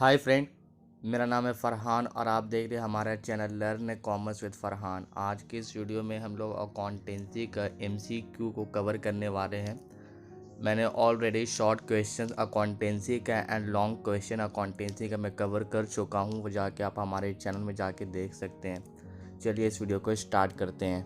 Hi friend, मेरा नाम है फ़रहान और आप देख रहे हैं हमारा channel learn commerce with Farhan. आज की इस वीडियो में हम लोग अकाउंटेंसी का एमसीक्यू को कवर करने वाले हैं। मैंने ऑलरेडी शॉर्ट क्वेश्चन अकाउंटेंसी का एंड लॉन्ग क्वेश्चन अकाउंटेंसी का मैं कवर कर चुका हूँ, वो जाके आप हमारे चैनल में जाके देख सकते हैं। चलिए इस वीडियो को स्टार्ट करते हैं।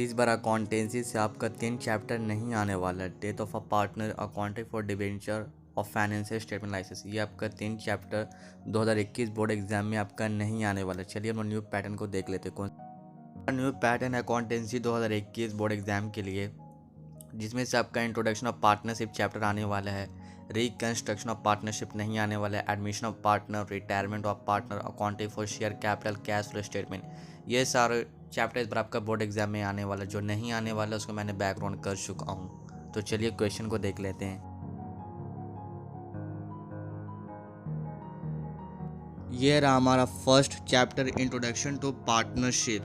इस बार अकाउंटेंसी से आपका 3 चैप्टर नहीं आने वाला। Death of a partner, accounting for debenture और फाइनेंशियल स्टेटमेंट लाइसेंस, ये आपका 3 चैप्टर 2021 बोर्ड एग्जाम में आपका नहीं आने वाला। चलिए हम न्यू पैटर्न को देख लेते हैं। कौन new pattern accountancy 2021 board exam के लिए, जिसमें से आपका इंट्रोडक्शन ऑफ पार्टनरशिप चैप्टर आने वाला है। रिकंस्ट्रक्शन ऑफ पार्टनरशिप नहीं आने वाला है। Admission of partner, retirement of partner, accounting for share capital, cash flow statement, ये सारे चैप्टर इस बार आपका बोर्ड एग्जाम में आने वाला। जो नहीं आने वाला उसको मैंने बैकग्राउंड कर चुका हूँ। तो चलिए क्वेश्चन को देख लेते हैं। ये रहा हमारा first chapter, introduction to partnership.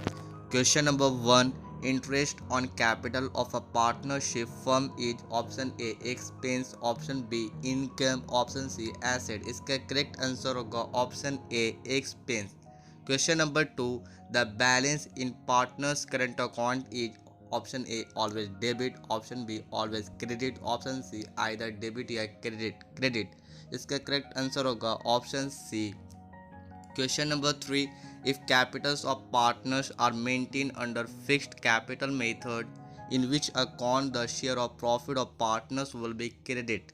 Question number 1, interest on capital of a partnership firm is option A expense, option B income, option C asset. इसका करेक्ट आंसर होगा option A expense. Question number 2, the balance in partners current account is option A always debit, option B always credit, option C either debit या credit. इसका correct answer होगा option C. Question number 3, if capitals of partners are maintained under fixed capital method, in which account the share of profit of partners will be credited?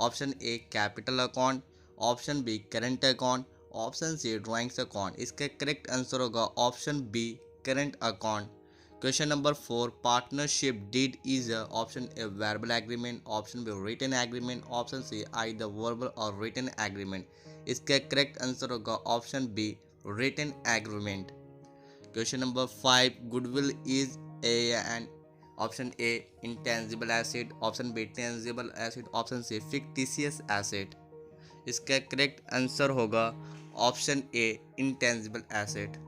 Option A capital account, option B current account, option C drawings account. इसका correct answer होगा option B current account. Question number 4, partnership deed is option A verbal agreement, option B written agreement, option C either verbal or written agreement. इसका correct answer होगा option B written agreement. Question number 5, goodwill is an option A intangible asset, option B tangible asset, option C fictitious asset. इसका correct answer होगा option A intangible asset.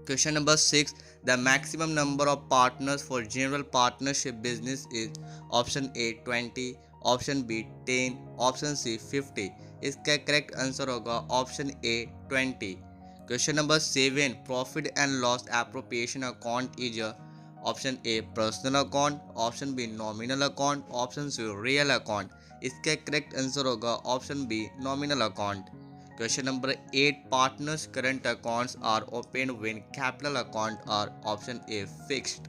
Question number 6, the maximum number of partners for general partnership business is option A 20, option B 10, option C 50. इसका correct answer होगा option A 20. Question number 7, profit and loss appropriation account is option A personal account, option B nominal account, option C real account. इसका correct answer होगा option B nominal account. Question number 8, partners current accounts are opened when capital account are option A fixed,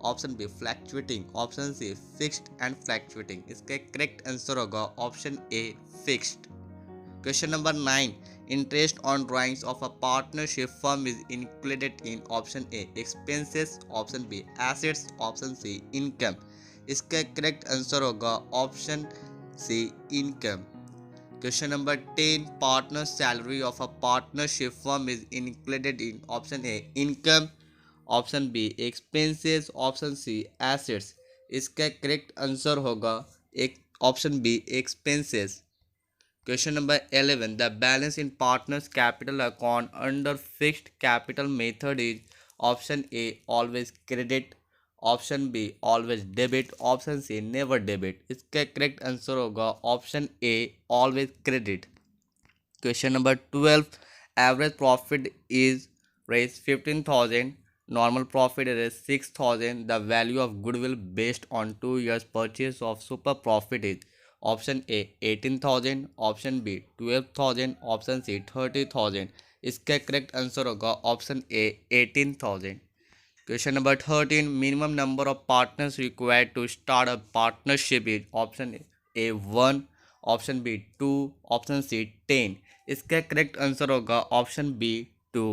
option B fluctuating, option C fixed and fluctuating. इसका correct answer होगा option A fixed. Question number 9, interest on drawings of a partnership firm is included in option A expenses, option B assets, option C income. इसका correct answer होगा option C income. Question number 10, partner salary of a partnership firm is included in option A income, option B expenses, option C assets. इसका correct answer होगा एक option B expenses. Question number 11, the balance in partners capital account under fixed capital method is option A always credit, option B always debit, option C never debit. इसका correct answer होगा option A always credit. Question number 12, average profit is Rs 15,000, normal profit is 6,000. The value of goodwill based on 2 years purchase of super profit is option A 18,000, option B 12,000, option C 30,000. इसका correct answer होगा option A 18,000. Question number 13, minimum number of partners required to start a partnership is option A 1, option B 2, option C 10. इसका correct answer होगा option B 2.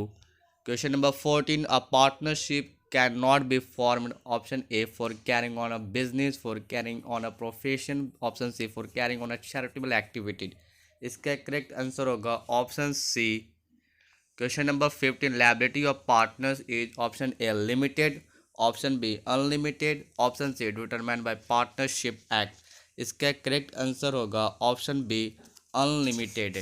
Question number 14, a partnership cannot be formed, option A for carrying on a business, for carrying on a profession, option C for carrying on a charitable activity. इसका correct answer होगा option C. Question number 15, liability of partners is option A limited, option B unlimited, option C determined by partnership act. इसका correct answer होगा option B unlimited.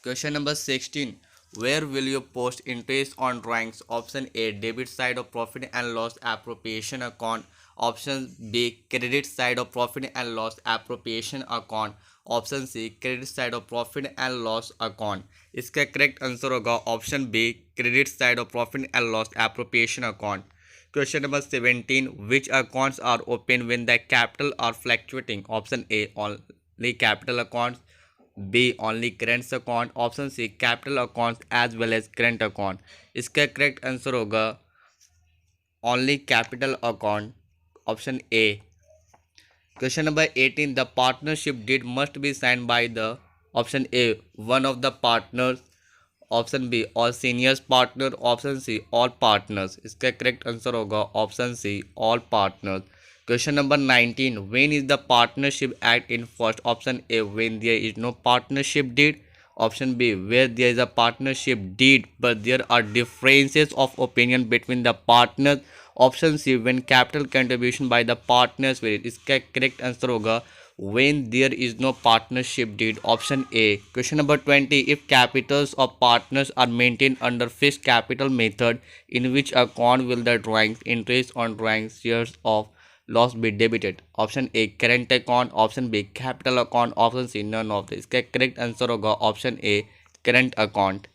Question number 16, where will you post interest on drawings? Option A debit side of profit and loss appropriation account, option B credit side of profit and loss appropriation account, option C credit side of profit and loss account. इसका correct answer होगा option B credit side of profit and loss appropriation account. Question number 17. Which accounts are open when the capital are fluctuating? Option A only capital accounts, B only current account, option C capital accounts as well as current account। इसका correct answer होगा only capital account, option A। Question number 18. The partnership deed must be signed by the option A one of the partners, option B all seniors partner, option C all partners. इसका correct answer होगा option C all partners. Question number 19। When is the partnership act in first? Option A when there is no partnership deed, option B where there is a partnership deed but there are differences of opinion between the partners, option C when capital contribution by the partners vary. इसका correct answer होगा when there is no partnership deed, option A। Question number 20. If capitals of partners are maintained under fixed capital method, in which account will the drawings interest on drawing shares of loss be debited? Option A current account, option B capital account, option C none of this। इसका correct answer होगा option A current account।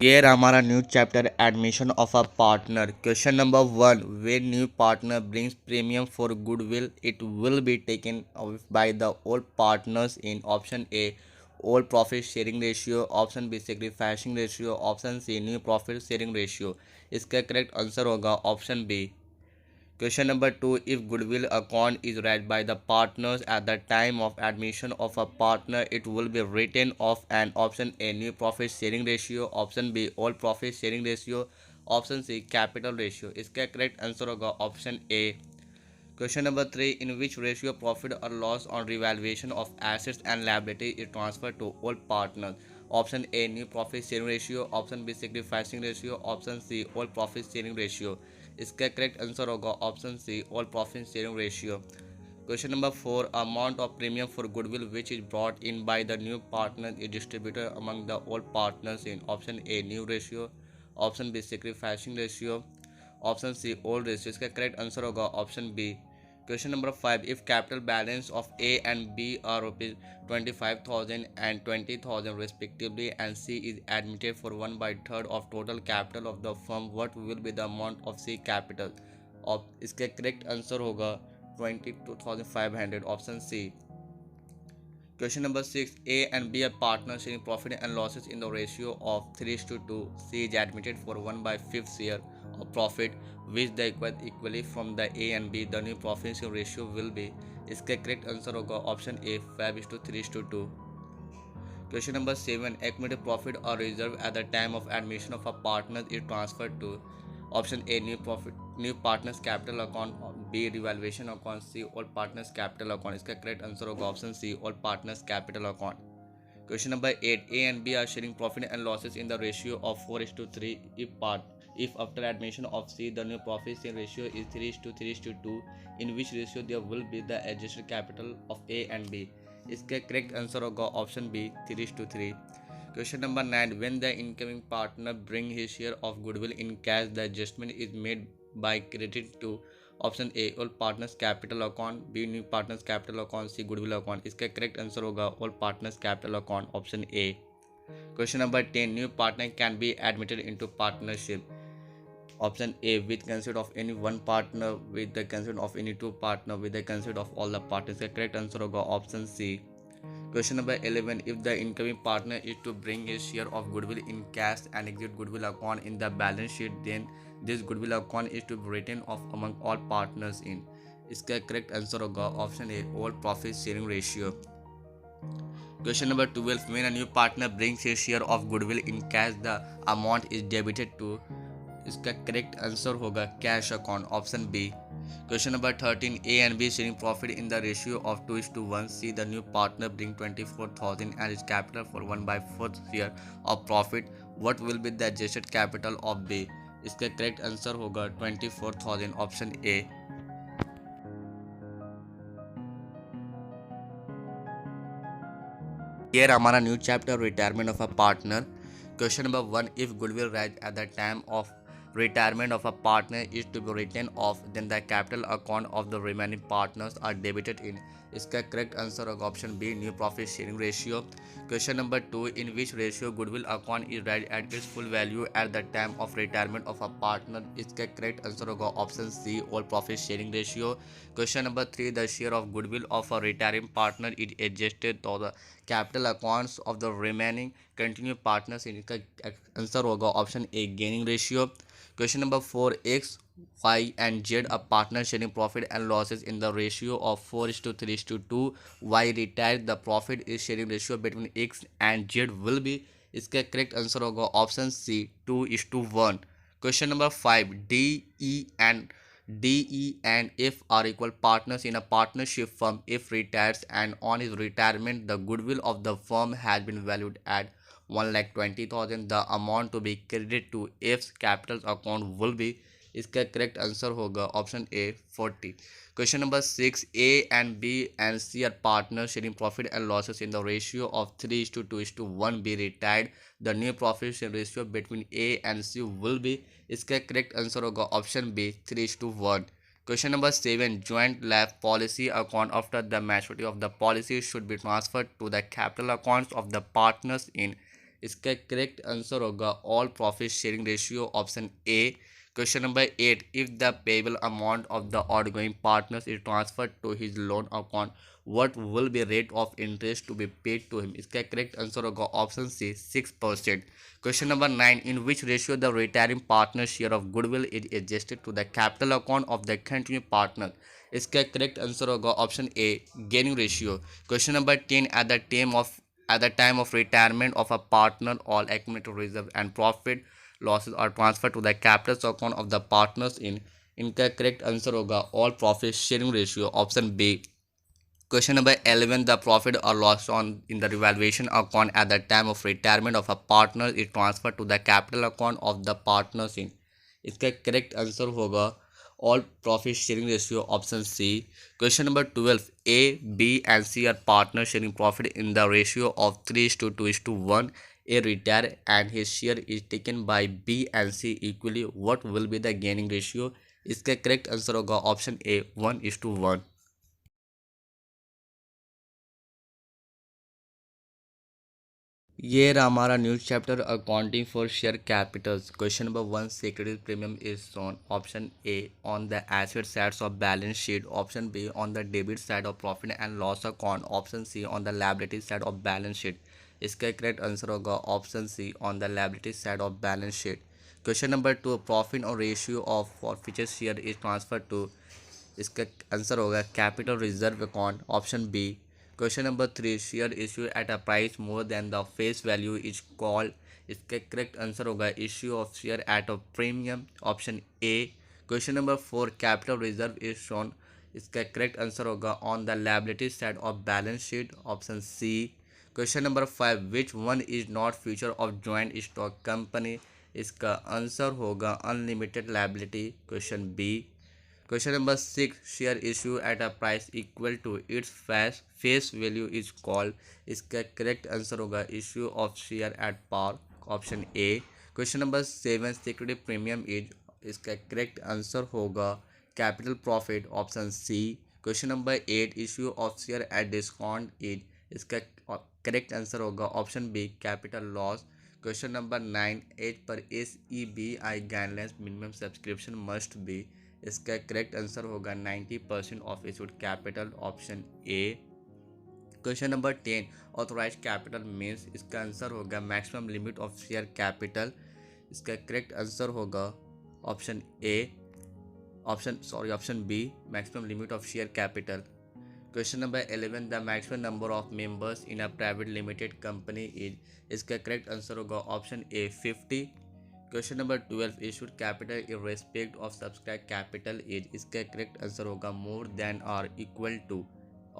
Here हमारा new chapter admission of a partner. Question number 1। When new partner brings premium for goodwill it will be taken by the old partners in option A old profit sharing ratio, option B sacrificing ratio, option C new profit sharing ratio. इसका correct answer होगा option B. Question number 2. If goodwill account is raised by the partners at the time of admission of a partner, it will be written off an option A new profit sharing ratio, option B all profit sharing ratio, option C capital ratio। इसका correct answer होगा option A। Question number 3. In which ratio profit or loss on revaluation of assets and liability is transferred to all partners? Option A new profit sharing ratio, option B sacrificing ratio, option C all profit sharing ratio। इसका correct answer होगा option C all profit sharing ratio. Question number 4। Amount of premium for goodwill which is brought in by the new partner is distributed among the all partners in option A new ratio, option B sacrificing ratio, option C old ratio. इसका correct answer होगा option B. Question number 5. If capital balance of A and B are rupees 25,000 and 20,000 respectively and C is admitted for 1/3 of total capital of the firm, what will be the amount of C capital? और इसका correct answer होगा 22,500, option C. Question number 6. A and B are partners sharing profit and losses in the ratio of 3:2. C is admitted for 1/5 share of profit which they equate equally from the A and B. The new profit sharing ratio will be। इसका correct answer होगा option A 5:3:2। Question number 7. Accumulated profit or reserve at the time of admission of a partner is transferred to option A new partners capital account, B revaluation account, C all partners capital account। इसका correct answer होगा option C all partners capital account। Question number 8. A and B are sharing profit and losses in the ratio of 4:3 if after admission of C the new profit sharing ratio is 3:3:2, in which ratio there will be the adjusted capital of A and B। इसका correct answer होगा option B 3:3। Question number 9. When the incoming partner bring his share of goodwill in cash, the adjustment is made by crediting to option A all partners capital account, B new partners capital account, C goodwill account। इसका correct answer होगा all partners capital account, option A। Question number 10. New partner can be admitted into partnership, option A with consent of any one partner, with the consent of any two partner, with the consent of all the partners। इसका correct answer होगा option C. Question number 11. If the incoming partner is to bring his share of goodwill in cash and exit goodwill account in the balance sheet, then this goodwill account is to be written off among all partners in। इसका correct answer होगा option A all profit sharing ratio। Question number 12. When a new partner brings his share of goodwill in cash, the amount is debited to। इसका correct answer होगा cash account, option B. Question number 13. A and B sharing profit in the ratio of 2:1. C the new partner bring 24,000 and his capital for 1/4 share of profit. What will be the adjusted capital of B? इसका correct answer होगा 24,000, option A. Here हमारा new chapter retirement of a partner. Question number 1. If goodwill right at the time of retirement of a partner is to be written off, then the capital account of the remaining partners are debited in. इसका correct answer होगा option B, new profit sharing ratio. Question number 2. In which ratio goodwill account is right at its full value at the time of retirement of a partner? इसका correct answer होगा option C, all profit sharing ratio. Question number 3. The share of goodwill of a retiring partner is adjusted to the capital accounts of the remaining continued partners. इनका answer होगा option A, gaining ratio. Question number 4. X, Y and Z are partners sharing profit and losses in the ratio of 4:3:2. Y retired, the profit is sharing ratio between X and Z will be. इसका correct answer होगा option C, 2:1. Question number 5. D, E and F are equal partners in a partnership firm. If retires and on his retirement the goodwill of the firm has been valued at 1,20,000, the amount to be credited to F's capital account will be. इसका correct answer होगा option A, 40. Question number 6. A and B and C are partner sharing profit and losses in the ratio of 3:2:1. B retired, the new profit sharing ratio between A and C will be. इसका correct answer होगा option B, 3:1. Question number 7. Joint life policy account after the maturity of the policy should be transferred to the capital accounts of the partners in. इसका correct answer होगा all profit sharing ratio, option A. Question number 8. If the payable amount of the outgoing partners is transferred to his loan account, what will be rate of interest to be paid to him? इसका correct answer होगा option C, 6%. Question number 9. In which ratio the retiring partner's share of goodwill is adjusted to the capital account of the continuing partner? इसका correct answer होगा option A, gaining ratio. Question number 10. At the time of retirement of a partner, all accumulated reserve and profit losses are transferred to the capital account of the partners in. इनका correct answer होगा all profit sharing ratio, option B. Question number 11. The profit or loss on in the revaluation account at the time of retirement of a partner is transferred to the capital account of the partners in. इसका correct answer होगा all profit sharing ratio, option C. Question number 12. A, B and C are partners sharing profit in the ratio of 3:2:1. A retire and his share is taken by B and C equally. What will be the gaining ratio? इसका correct answer होगा option A, 1:1. ये रहा हमारा news chapter accounting for share capitals. Question number 1. Security premium is shown, option A on the asset sides of balance sheet, option B on the debit side of profit and loss account, option C on the liability side of balance sheet. इसका correct answer होगा option C, on the liability side of balance sheet. Question number 2. Profit और ratio of forfeiture share is transfer to. इसका answer होगा capital reserve account, option B. Question number 3. Share issue at a price more than the face value is called. इसका correct answer होगा issue of share at a premium, option A. Question number 4. Capital reserve is shown. इसका correct answer होगा on the liability side of balance sheet, option C. Question number 5. Which one is not future of joint stock company. इसका answer होगा unlimited liability, question B. Question number 6. Share issue at a price equal to its face value is called. इसका correct answer होगा issue of share at par, option A. Question number 7. Security premium is. इसका correct answer होगा capital profit, option C. Question number 8. Issue of share at discount is. इसका correct answer होगा option B, capital loss. Question number 9. As per SEBI guidelines minimum subscription must be. इसका correct answer होगा 90% of issued capital, option A. Question number 10. Authorise capital means. इसका answer होगा maximum limit of share capital. इसका correct answer होगा option A, option B, maximum limit of share capital. Question number 11. The maximum number of members in a private limited company is. इसका correct answer होगा option A, 50. Question number 12. Issued capital in respect of subscribe capital is. इसका correct answer होगा more than और equal to,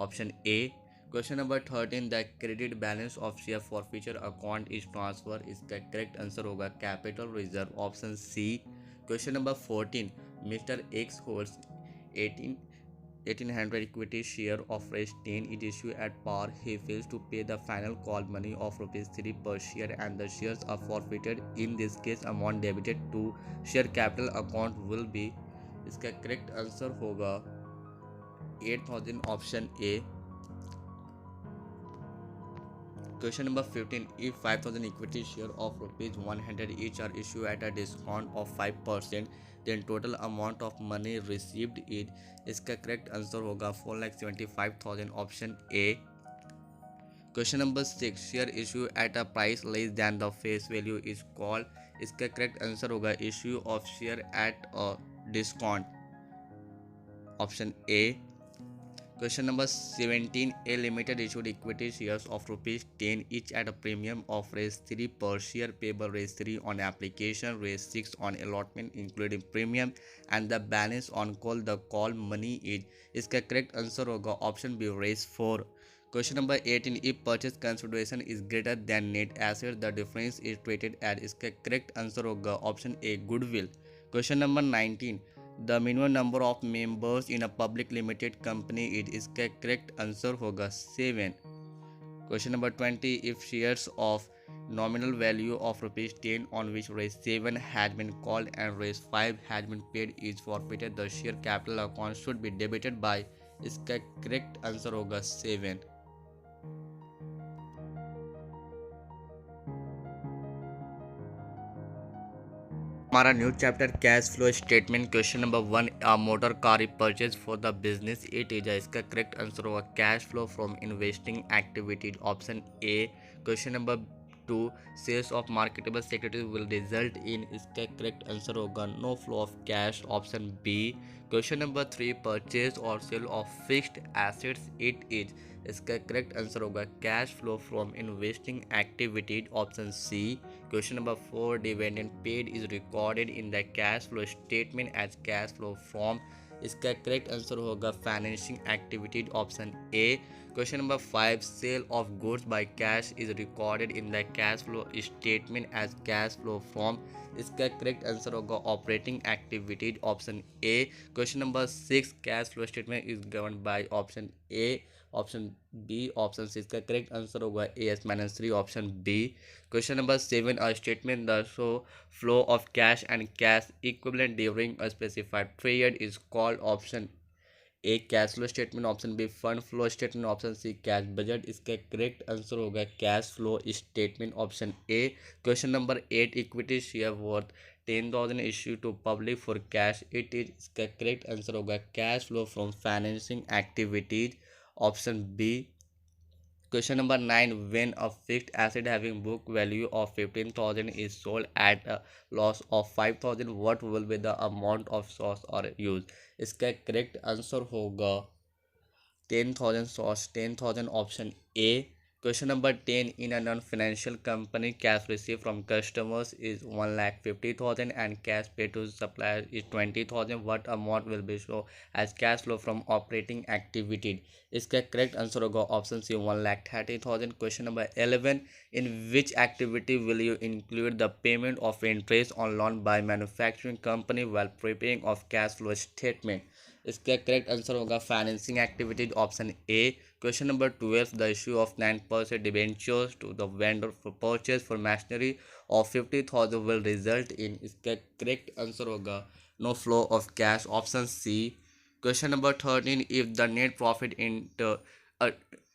option A. Question number 13. The credit balance of share for future account is transfer. इसका correct answer होगा capital reserve, option C. Question number 14. Mister X holds 18 1800 equity share of rupees 10 is issued at par. He fails to pay the final call money of rupees 3 per share and the shares are forfeited. In this case, amount debited to share capital account will be. इसका correct answer होगा 8000 option A. Question number 15. If 5000 equity share of rupees 100 each are issued at a discount of 5%, then total amount of money received is. इसका correct answer होगा 4,75,000 option A. Question number 6. Share issue at a price less than the face value is called. इसका correct answer होगा issue of share at a discount option A. Question number 17. A limited issued equity shares of rupees 10 each at a premium of rupees 3 per share payable rupees 3 on application, rupees 6 on allotment including premium and the balance on call. The call money is. इसका correct answer होगा option B rupees 4. Question number 18. If purchase consideration is greater than net asset, the difference is treated as. इसका correct answer होगा option A goodwill. Question number 19. The minimum number of members in a public limited company is. इसका correct answer होगा 7. Question number 20. If shares of nominal value of rupees 10 on which rupees 7 has been called and rupees 5 has been paid is forfeited, the share capital account should be debited by. इसका correct answer होगा 7. हमारा new chapter cash flow statement. Question number 1. A motor car purchase for the business it is. इसका correct answer होगा cash flow from investing activities option A. Question number 2. Sales of marketable securities will result in. इसका correct answer होगा no flow of cash option B. Question number 3. Purchase और sale of fixed assets it is. इसका correct answer होगा cash flow from investing activities option C. Question number 4. Dividend paid is recorded in the cash flow statement as cash flow from. इसका correct answer होगा financing activities option A. Question number 5. Sale of goods by cash is recorded in the cash flow statement as cash flow from. इसका correct answer होगा operating activities option A. Question number 6. Cash flow statement is govern by option A option B option C. इसका correct answer होगा AS-3 option B. Question number 7. A statement that show flow of cash and cash equivalent during a specified period is called option A cash flow statement, option B fund flow statement, option C cash budget. इसका correct answer होगा cash flow statement option A. Question number 8. Equity share worth 10,000 issued to public for cash it is. इसका correct answer होगा cash flow from financing activities option B. Question number 9. When a fixed asset having book value of 15,000 is sold at a loss of 5,000, what will be the amount of loss or use? इसका correct answer होगा 10,000 option A. Question number 10. In a non-financial company, cash received from customers is 1,50,000 and cash paid to suppliers is 20,000. What amount will be shown as cash flow from operating activity? इसका correct answer होगा option C 1,30,000. Question number 11. In which activity will you include the payment of interest on loan by manufacturing company while preparing of cash flow statement? इसका correct answer होगा financing activities option A. Question number 12. The issue of 9% debentures to the vendor for purchase for machinery of 50,000 will result in. इसका correct answer होगा no flow of cash option C. Question number 13. If the net profit in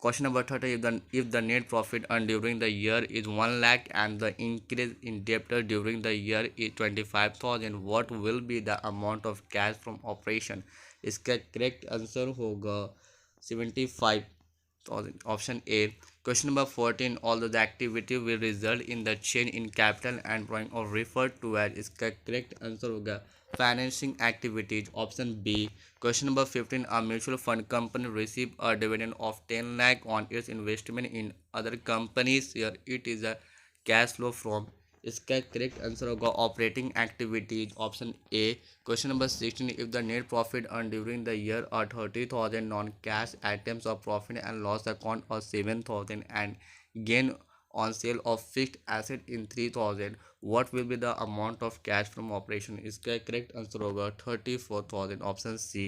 Question number 30. If the net profit earned during the year is 1 lakh and the increase in debtor during the year is 25,000, what will be the amount of cash from operation? इसका correct answer होगा 75,000 option A. Question number 14. Although the activity will result in the change in capital and drawing or referred to as. इसका correct answer होगा financing activities option B. Question number 15. A mutual fund company receive a dividend of 10 lakh on its investment in other companies. Here it is a cash flow from. इसका correct answer होगा operating activities option A. Question number 16. If the net profit earn during the year are 30,000 non cash items of profit and loss account और 7,000 and gain on sale of fixed asset in 3,000, what will be the amount of cash from operation? इसका correct answer होगा 34,000 option C.